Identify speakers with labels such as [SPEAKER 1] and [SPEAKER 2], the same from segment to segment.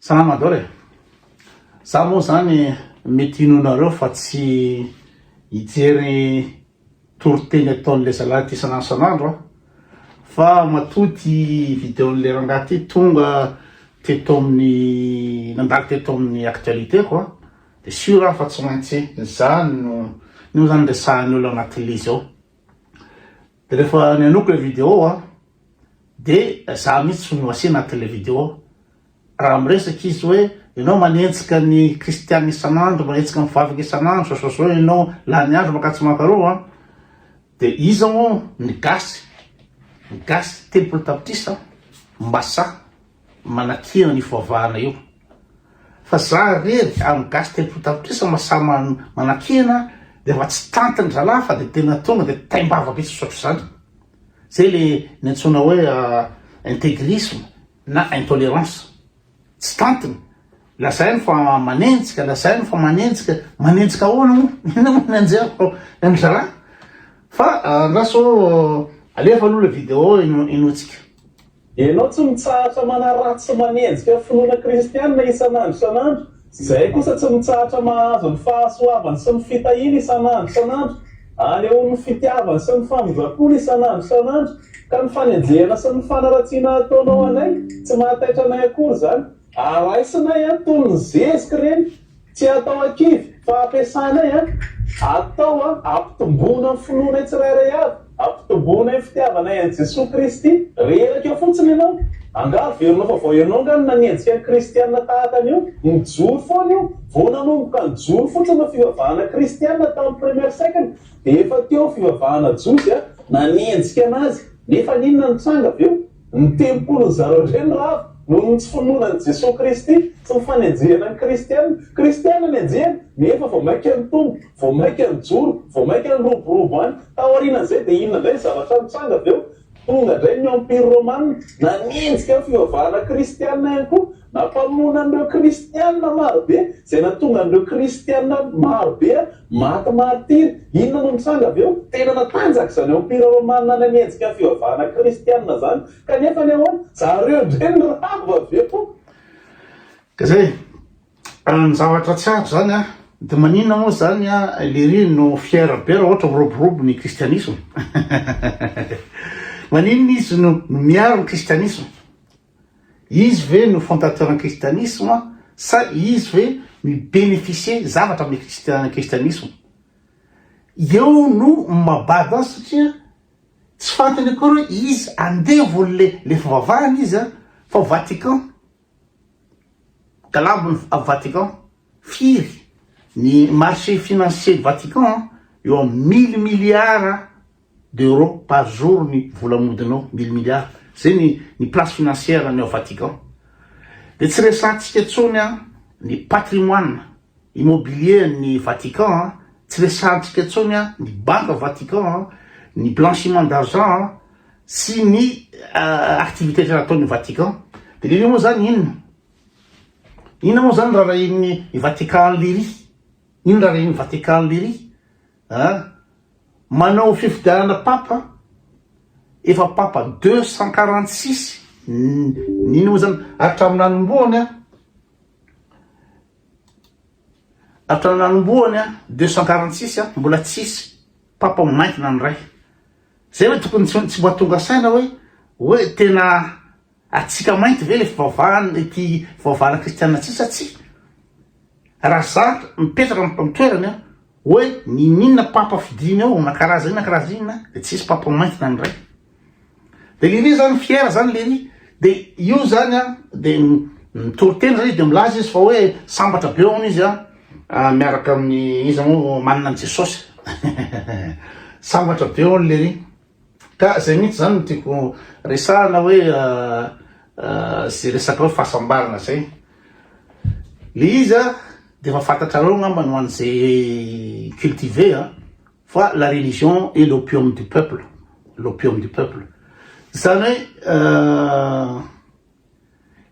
[SPEAKER 1] Salama e. Za moa zany mety inonareo fa tsy hijery toriteny ataon'le zalahy ty isan'andro fa matody videon'le rangahy ty tonga teto amin'ny nandalo teto amin'ny actualité quoi de sûr fa tsy maintsy zany no zany resahan'ny olo anatin'le izy ao. De rehefa nianoko le vidéo de za mihitsy no asia anatin'le vidéo raha miresaky izy hoe ianao manenjika ny kristiana isan'andro, manenjika mivavaka isan'andro, so ianao lany andro makatsy makaroa de iza moa ny gasy telopolo tapitrisa mbasa manakina ny fivavahana io fa za rery amin'ny gasy telopolo tapitrisa mbasa manakina de fa tsy tantiny zalahy fa de tena tonga de taimbavaka izy sotro zany zay le nentsona hoe intégrisme na intolérance tsy tantiny lazainy fa manenjika manenjika ahoana moa ina moa nanjehako ny zalahy fa andraso alefa aloha le vidéo inotsika.
[SPEAKER 2] Ianao tsy mitsahatra manaratsy manenjika finoana kristianina isan'andro zay kosa tsy mitsahatra mahazo ny fahasoavany sy ny fitahina isan'andro aleony fitiavany sy ny famonjam-polo isan'andro ka ny fanenjehana sy ny fanaratsiana ataonao anay tsy mahataitra anay akory zany araisinay toy ny zezika reny tsy atao akivy fa ampiasanay atao ampitombona ny finoana tsirairay avy ampitombona ny fitiavanay an Jesosy Kristy reraka fotsiny ianao angaha verina fa vao ianao ngany nanenjika ny kristianina tahaka an'io mijoro foana io vao nanomboka ny joro fotsiny ny fivavahana kristianina tamin'ny première siècle de efa teo fivavahana josy nanenjika anazy nefa ninona nitsanga avy eo ny tempolony zareo reny rava noho ny tsy finoana ny Jesosy Kristy sy ny fanenjehana ny kristianina ny enjehana nefa vao maika ny tombo vao maika ny joro vao maika ny roborobo any taorianan'izay de inona ndray zavatra mitsanga avy eo tonga ndray ny empire romanina nanenjika ny fivavahana kristianina ihany koa nampamoana an'ireo kristianina marobe zay natonga an'ireo kristianina marobe maty martyr. Inona no mitsanga avy eo tena natanjaka zany empire romanina nanenjika ny fivavahana kristianina zany kanefa ny ahoana zareo ndray ny rava avy eo
[SPEAKER 1] ka zay ny zavatra tsy azo zany de maninona moa zany le ry no fiera be raha ohatra miroborobo ny kristianisme maninona izy no miaro ny kristianisme, izy ve no fondateur ny kristianisme sa izy ve mibénéficier zavatra amin'ny kristianisme eo no mabady azy satria tsy fantany akory izy andevony le fivavahana izy fa Vatican galambony Vatican firy ny marché financier du Vatican eo amin'ny 1000 milliards d'euros par jour ny vola modinao 1000 milliards zay ny place financière ny ao Vatican de tsy resantsika tsony ny patrimoine immobilier ny Vatican tsy resantsika tsony ny banque Vatican ny blanchiment d'argent sy ny activité ataon'ny Vatican de le moa zany inona moa zany raha iny Vatican liry ino raha iny Vatican liry manao fifidianana papa efa papa 246 nino moa zany hatramin'anomboany 246 mbola tsisy papa mainkina ny ray zay hoe tokony tsy mba tonga saina hoe tena atsika mainty ve le fivavahana ity fivavahana kristianina tsisa tsy raha zatra mipetraka amin'ny toerany hoe ninona papa fidiny ao nakaraza inona de tsisy papa mainkina ny ray de lery zany fiera zany lery de io zany de mitoriteny zany de milaza izy fa hoe sambatra be ao izy miaraka amin'ny izy moa manana ny Jesosy sambatra be ao lery ka zay mihitsy zany no tiako resahana hoe zay resaka hoe fahasambarana zay le izy de fa fantatrareo ngamba no an'izay cultivé fa la religion est l'opium du peuple zany hoe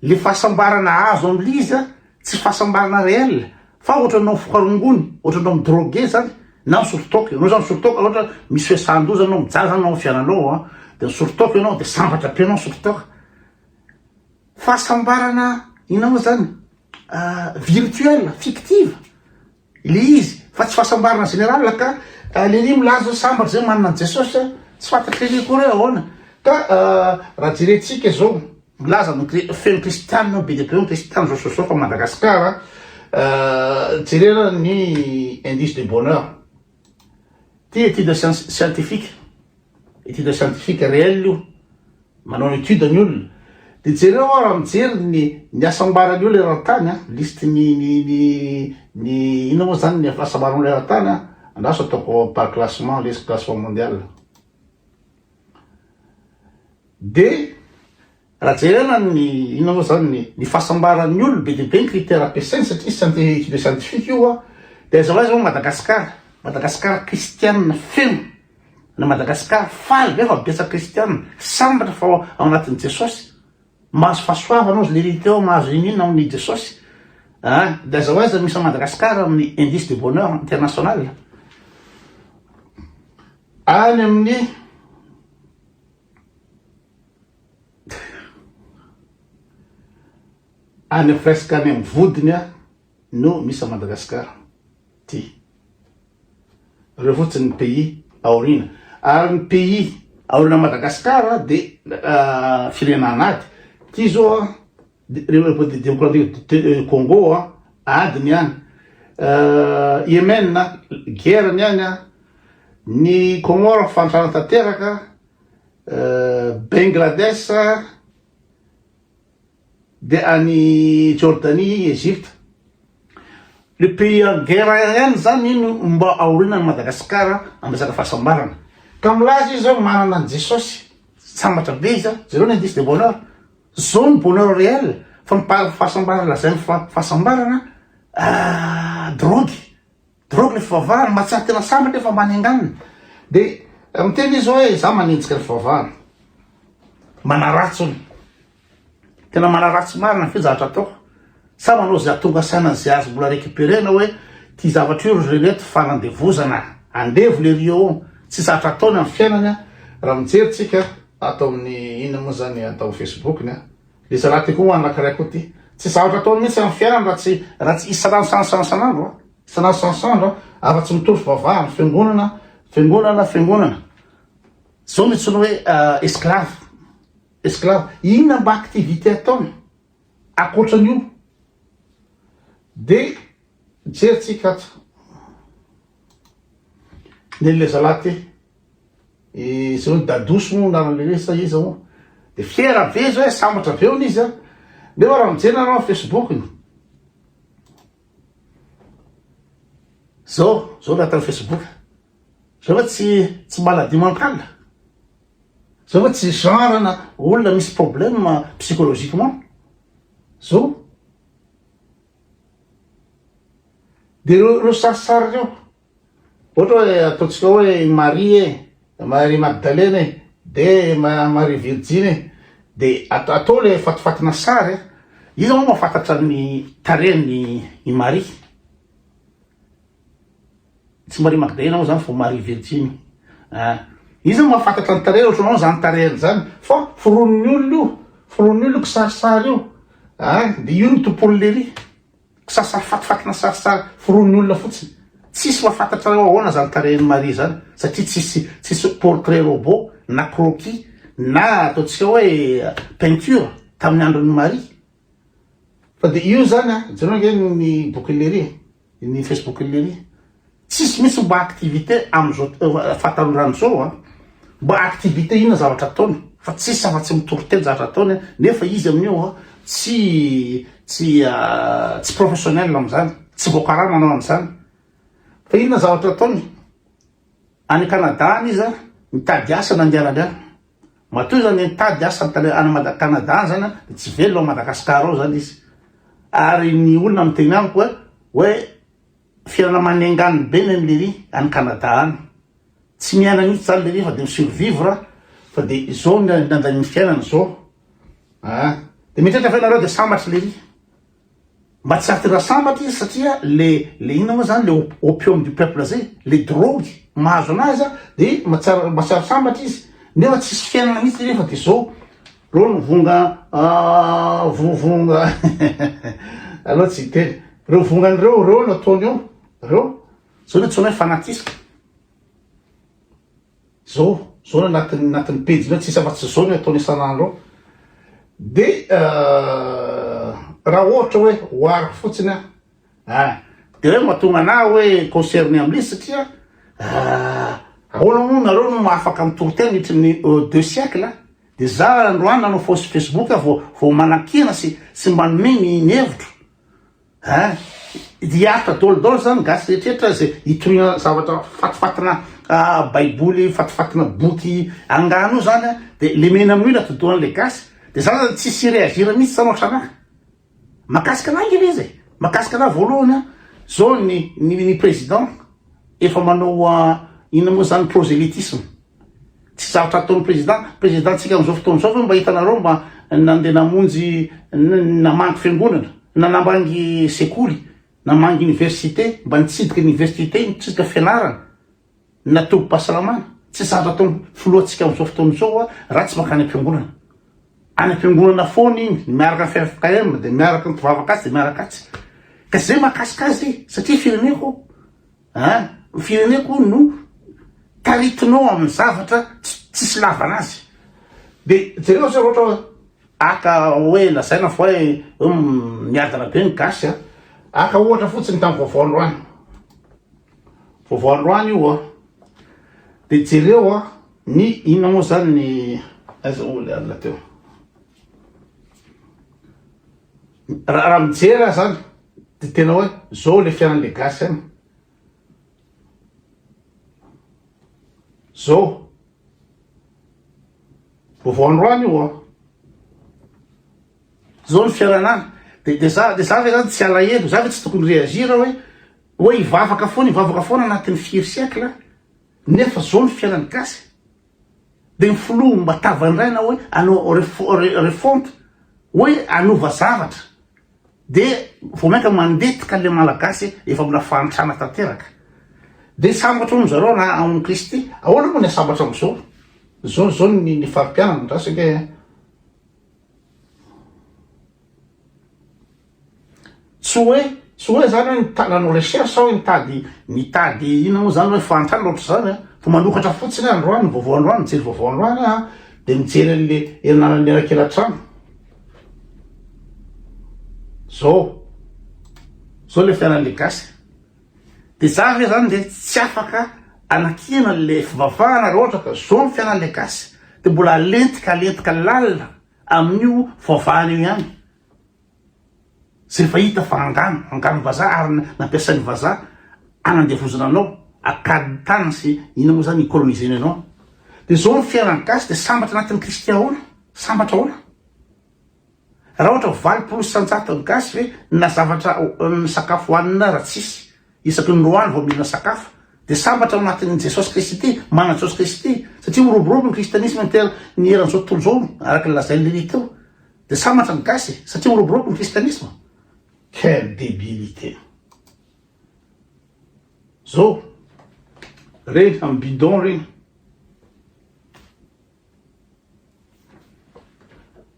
[SPEAKER 1] le fahasambarana azo amin'izy tsy fahasambarana réel fa ohatranao fikarongony ohatranao midrogué zany na misoritoka anao zany misoritoka ohatra misy hoe sandoza anao mijaza anao fiananao de misoritoka ianao de sambatra be anao misoritoka fahasambarana inona moa zany virtuel fictive le izy fa tsy fahasambarana général ka leli milaza sambatra zay manana an Jesosy tsy fantatry leli koa reo ahoana ka raha jerentsika zao milaza feno kristianina be dia be kristianina zao sosofa Madagasikara jerena ny indice de bonheur ty étude scientifique réel io manao étude ny olona de jereo raha mijery ny asambarany io le raha-tany liste ny ina moa zany ny asambarany le raha-tany andraso ataoko par classement lesy classement mondial de raha jerena ny ina moa zany ny fahasambarany olo be dia be ny critère ampiasainy satria étude scientifique io de zao zao Madagasikara kristianina feno na Madagasikara faly be fa betsaka kristianina sambatra fa ao anatin'ny Jesosy mahazo fahasoavana ozy lérité ao mahazo inina amin'ny Jesosy de zao aiza misy Madagasikara amin'ny indice de bonheur international any amin'ny presque any amin'ny vodiny no misy Madagasikara ty reo fotsiny ny pays aorina ary ny pays aorina Madagasikara de firenena ady ty zao République démocratique Congo adiny any Yemen guerre ny any ny Comore fantrana tanteraka Bangladesh de any Jordanie Égypte le pays en guerre ihany zany ino mba aorina ny Madagasikara ambesaka fahasambarana ka milaza izy zao manana an Jesosy sambatra be izy zereo ny indice de bonheur zao ny bonheur réel fa mipary fahasambarana lazainy fahasambarana drogue le fivavahana mahatsara tena sambatra efa many anganiny de miteny izy hoe za manenjika ny fivavahana manaratsy tena manaratsy marina fe zavatra ataoko sa manao zay atonga saina zay azo mbola récupérena hoe ty zavatra io reneto fanandevozana andevo le rio tsy zavatra ataony amin'ny fiainany raha mijery tsika atao amin'ny ina moa zany atao Facebook le zalaty koa anakiraiky koa ty tsy zavatra ataony mihitsy amin'ny fiainany raha tsy isanandro afa-tsy mitory fivavahana fiangonana zao mitsony hoe esclave inona mba activité ataony akoatran'io de jery tsika ato nele zalaty zay hoe dadoso mo narale sa izy mo de fiera be zao sambatra be on izy de raha mijery anao Facebook zao raha atao Facebook zao hoe tsy maladie mentale zao hoe tsy genre na olona misy problème psychologiquement zao de reo sarisary reo ohatra hoe ataotsika hoe Marie Magdalene de Marie Virgine de atao le fatifatina sary izy moa mahafantatra ny tarehiny i Marie tsy Marie Magdalene moa zany fa Marie Virgine izy mahafantatra ny tarehy ohatranao zany tarehiny zany fa firon'ny olo kisarisary io de io ny tompony lery kisasary fatifatina sarisary firon'ny olona fotsiny tsisy mahafantatra ahoana zany tarehiny Marie zany satria tsisy portrait robot na croquis na ataotsika hoe peinture tamin'ny andron'ny Marie fa de io zany jereo ny boky lery ny Facebook lery tsisy misy mba activité am'izao fahatalorano zao mba activité inona zavatra ataony fa tsisy afa-tsy mitory zavatra ataony nefa izy amin'io tsy professionnel am'zany tsy vokarano anao am'zany fa inona zavatra ataony any Canada any izy mitady asa nandianany any matoy zany mitady asa any Canada any zany tsy velona Madagasikara ao zany izy ary ny olona miteny amiko hoe fiainana manengany be ny lery any Canada any tsy miaina mihitsy zany lery fa de misurvivre fa de zao nandaniny fiainany zao de mitratra fiainareo de sambatry lery mba tsy atyra sambatra izy satria le ina moa zany le opium du peuple zay le drogue mahazo anazy de mahatsiaro sambatra izy nefa tsisy fiainana mihitsy lery fa de zao reo nivonga vonga aloha tsy teny reo vongan'ireo reo nataony eo reo zao le tsona hoe fanatisme zao anatin'ny pejy io tsisy afa-tsy zao ny ataony isan'andro de raha ohatra hoe oary fotsiny de hoe mahatonga ana hoe concerné am'le satria ahoana moa nareo no mahafaka mitorotena mitrin'ny 2 siècle de za androany nanao fosy Facebook vao manakina sy manome ny hevitro diatra dôlodôlo zany gasy rehetrrehetra zay hitorina zavatra fatifatina baiboly fatifatina boky angano io zany de le mena amin'io latodoan'le gasy de zany tsisy réagira mihitsy sanao tranahy makasika ana ngy izy makasika ana voalohany zao ny président efa manao ina moa zany prosélytisme tsy zavatra ataon'ny présidentsika am'izao fotoana zao mba hitanareo mba nandeha namonjy namangy fiangonana na namangy sekoly namangy université mba nitsidika université nitsidika fianarana natobo-pahasalamana tsy zavatra ataon'ny filohantsika am'izao fotoana zao raha tsy makany am-piangonana any am-piangonana foana iny miaraka ny FFKM de miaraka ny mpivavaka azy de miaraka atsy ka zay mahakasika azy satria fireneko no taritinao amin'ny zavatra tsisy lavana azy de jereo zay ohatra hoe aka hoe lazaina fa hoe miadana be ny gasy aka ohatra fotsiny tamin'ny vaovaoandroany io de jereo ny inona moa zany ny aiza ole alina teo raha mijery zany de tena hoe zao le fiainan'le gasy any zao vaovaoandroany io zao ny fiainanany de za ve zany tsy alahelo za ve tsy tokony réagira hoe ivavaka foana anatin'ny 4 siècle nefa zao ny fiainany gasy de mifolo mba tavandraina hoe anao refonte hoe anova zavatra de vo mainka mandetika le malagasy efa mila fahantrana tanteraka de sambatra am zareo na amin'ny Kristy ahoana moa ny sambatra am'zao zao ny farim-pianana ndrasake tsy hoe zany hoe nanao recherche hoe nitady ina moa zany hoe fahantrana loatra zany fa manokatra fotsiny androany vaovaoandroany mijery vaovaoandroany de mijery an'le herinanan'ny erakelatrano zao le fiainan'le gasy de za ve zany de tsy afaka anakina le fivavahana raha ohatra ka zao ny fiainan'le gasy de mbola alentika lalina amin'io fivavahana io ihany zay rehefa hita fa angano vazaha ary nampiasan'ny vazaha anandevozana anao akady tany sy ina moa zany icoloniseny anao de zao ny fiainan'ny gasy de sambatra anatin'ny Kristy ahoana sambatra ahoana raha ohatra valopolo isanjato ny gasy hoe na zavatra sakafo hoanina raha tsisy isaky ny roany vao mihina sakafo de sambatra anatin'ny Jesosy Kristy mana Jesosy Kristy satria miroborobo ny kristianisme ny eran'izao tontolo zao araky lazain'le ry teo de sambatra ny gasy satria miroborobo ny kristianisme quelle débilité zao reny amy bidon reny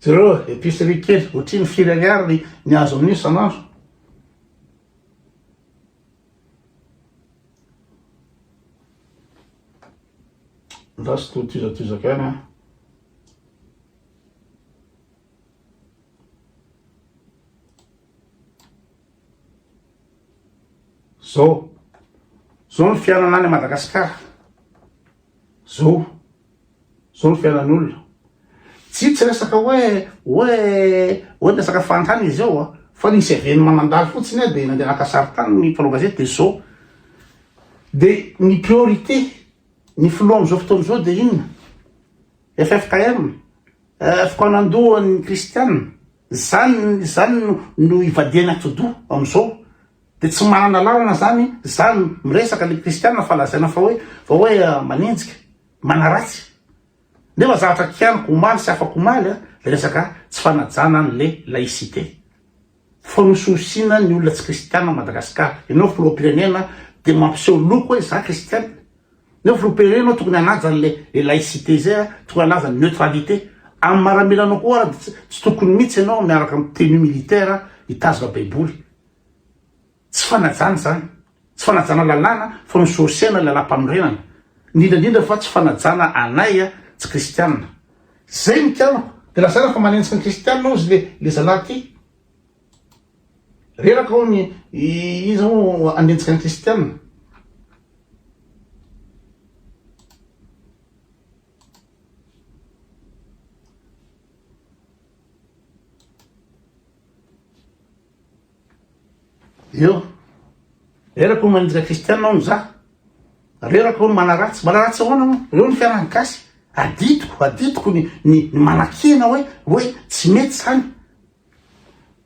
[SPEAKER 1] jereo épicerie kely ohatriny firy ariary ny azo amin'io sanandro ndrasy totizatizaka any zao ny fiainana any a Madagasikara zao ny fiainan'olona tsy resaka hoe resaka fantany izy ao fa nisy aveny manandaly fotsiny de nandeha nakasary tany ny mpanao gazety de zao de ny priorité ny filoha am'izao fotoana zao de inona FFKM fikanandohan'ny kristianina zany no ivadiany atodo am'izao de tsy manana lalana zany miresaka le kristianina fa lazaina fa hoe manenjika manaratsy nefa zavatra kianiko omaly sy afaka omaly de resaka tsy fanajana an'le laïcité fanososina ny olona tsy kristianina Madagasikara enao filoham-pirenena de mampiseho loko hoe za kristianina neo filoham-pirenena tokony anaja an'le laïcité zay tokony anaja ny neutralité amin'ny maramelanao koa raha tsy tokony mihitsy ianao miaraka amin'ny tenue militaire hitazona baiboly. Tsy fanajana zany, tsy fanajana lalàna fa misosiana lalam-panorenana, indrindrandrindra fa tsy fanajana anay tsy kristianina. Zay mikano de lazaina fa manenjika ny kristianina izy le zalahy ty. Reraka ao ny izy ao anenjika ny kristianina. Io reraka ho manenjika kristianina ao ny za, reraka ho ny manaratsy ahoana mo reo ny fiarahany gasy. Aditoko ny manakina hoe tsy mety zany.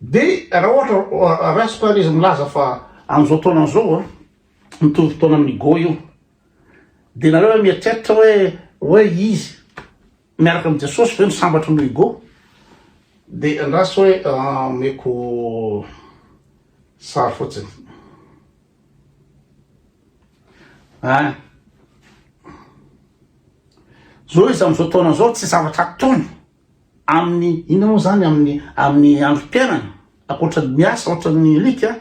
[SPEAKER 1] De raha ohatra rasiko ary izy milaza fa am'izao taona zao mitovy taona amin'ny go io, de nareo mieritreritra hoe izy miaraka amin'ny Jesosy ve no sambatra no go. De andraso hoe meko sary fotsiny zao izy am'izao taona zao tsy zavatra ataony amin'ny ina moa zany amin'ny androm-piainana akoatrany miasa, ohatrany lika,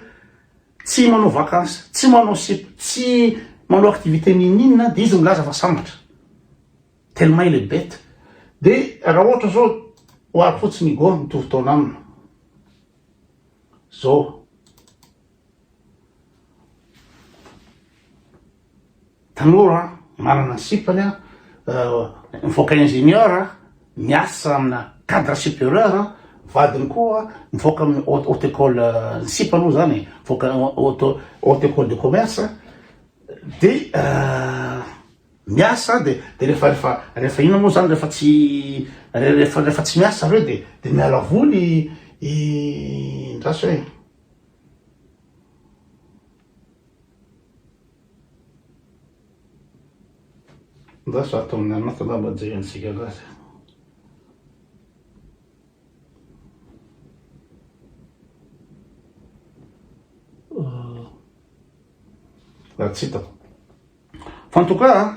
[SPEAKER 1] tsy manao vakansy, tsy manao tsy manao activité ninina, de izy milaza fa sambatra tellement il est bête. De raha ohatra zao hoary fotsiny go mitovy taona amina zao, tanora manana ny sipany mivoaka ingénieur miasa amina cadre supérieur, vadiny koa mivoaka amin'ny haute école ny sipany io zany mivoaka haute école de commerce. De miasa de rehefa ina moa zany rehefa tsy miasa reo de miala voly ndraso hoe ndraso ataony anaty lamba jerentsika azy. Tsy hitako fa en tout cas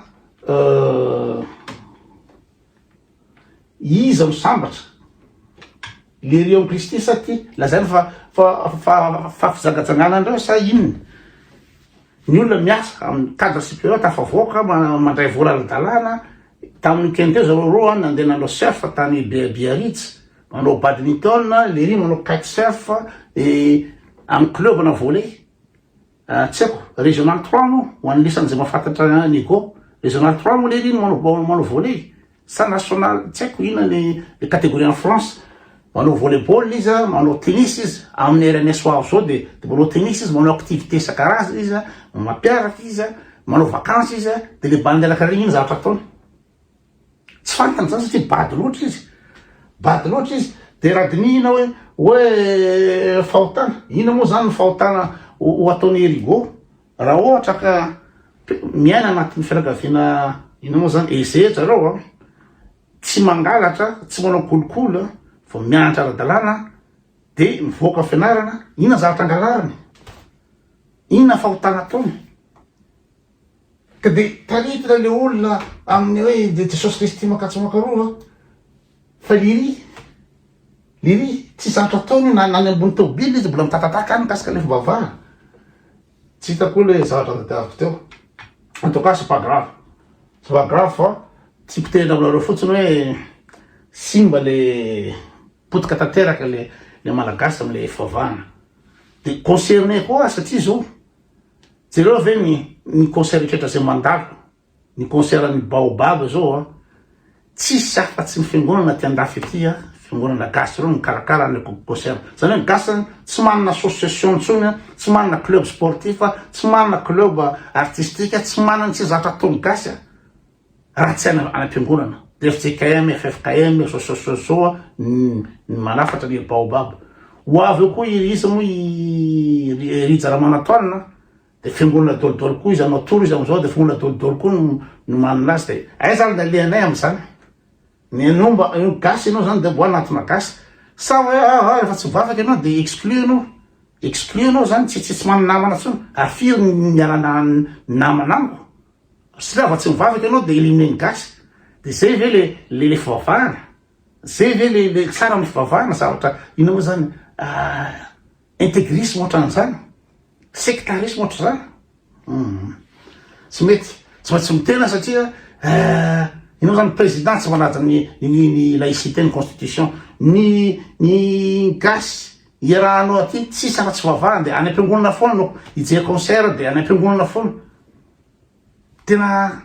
[SPEAKER 1] iza misambatra le rio am Kristy sa ty lazainy fa fizagajagana andreo sa inona. Ny olona miasa amin'ny cadre supérieur tafavoaka mandray vola ara-dalàna. Tamin'ny weekend teo zareo roa nandeha nanao surf tany Biarritz, manao badminton, le ry manao kitesurf amin'ny club na volley. Tsy haiko régional 3 moa ho an'lisan'izay mahafantatra ny go, régional 3 moa le ry manao volley sa national tsy haiko ina le catégorie en France. Manao volleyball izy, manao tennis izy amin'ny RNS soir zao de manao tennis izy, manao activité isan-karazany izy, mampiaraka izy, manao vacances izy, de le bande alaka regny iny zavatra ataony. Tsy fantany zany satria bady loatra izy, de raha dinihina hoe fahotana, ina moa zany ny fahotana ho ataony erigo raha ohatra ka miaina anatin'ny fianakaviana ina moa zany ezehatra reo tsy mangalatra, tsy manao kolokolo fa mianatra ara-dalàna de mivoaka fianarana. Ina zavatra angalariny, ina fahotana ataony. Ka de taritira le olona amin'ny hoe de Jesosy Kristy makatsy makaroa fa liry tsy zavatra ataony na any ambony tobily izy mbola mitatataka any kasika le fivavahana. Tsy hitako le zavatra tadiaviko teo. En tout cas c'est pas grave fa tsy potehina aminareo fotsiny hoe simba le potika tanteraka le malagasy am'le fivavahana. De concerné koa satria zao jereo ve ny concert rehetra zay mandalo, ny concert ny baobab zao tsisy afa-tsy ny fiangonana ty andafy aty fiangonana gasy reo mikarakara le concert. Zany hoe gasy tsy manana association ntsony, tsy manana club sportif, tsy manana club artistique, tsy manana tsy zavatra ataony gasy raha tsy any am-piangonana. De FCKM, FFKM, association ny manafatra ny baobab. Ho avy eo koa izy moa Rija Ramanatoanina, de fiangonana dolidolo koa izy anao toro izy am'izao, de fiangonana dolidolo koa no manana azy. De ay zany nalehanay am'izany ny nomba gasy ianao zany de mbo anatina gasy sa hoe efa tsy vavaky ianao de exclu anao zany tsy manana namana tsony afiry miarana namanamako sy raha fa tsy mivavaky ianao de eliminer ny gasy. De zay ve le fivavahana zay ve le tsara ny fivavahana zavatra ina moa zany intégrisme ohatra n'izany sectarisme ohatra zany tsy mety tsy maintsy mitena satria inao zany président tsy manaja ny laïcité ny constitution ny gasy iarahanao aty tsisy raha tsy vavahana de any am-piangonana foana no hijery concert de any am-piangonana foana tena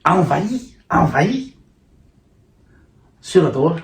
[SPEAKER 1] envahi sur daholo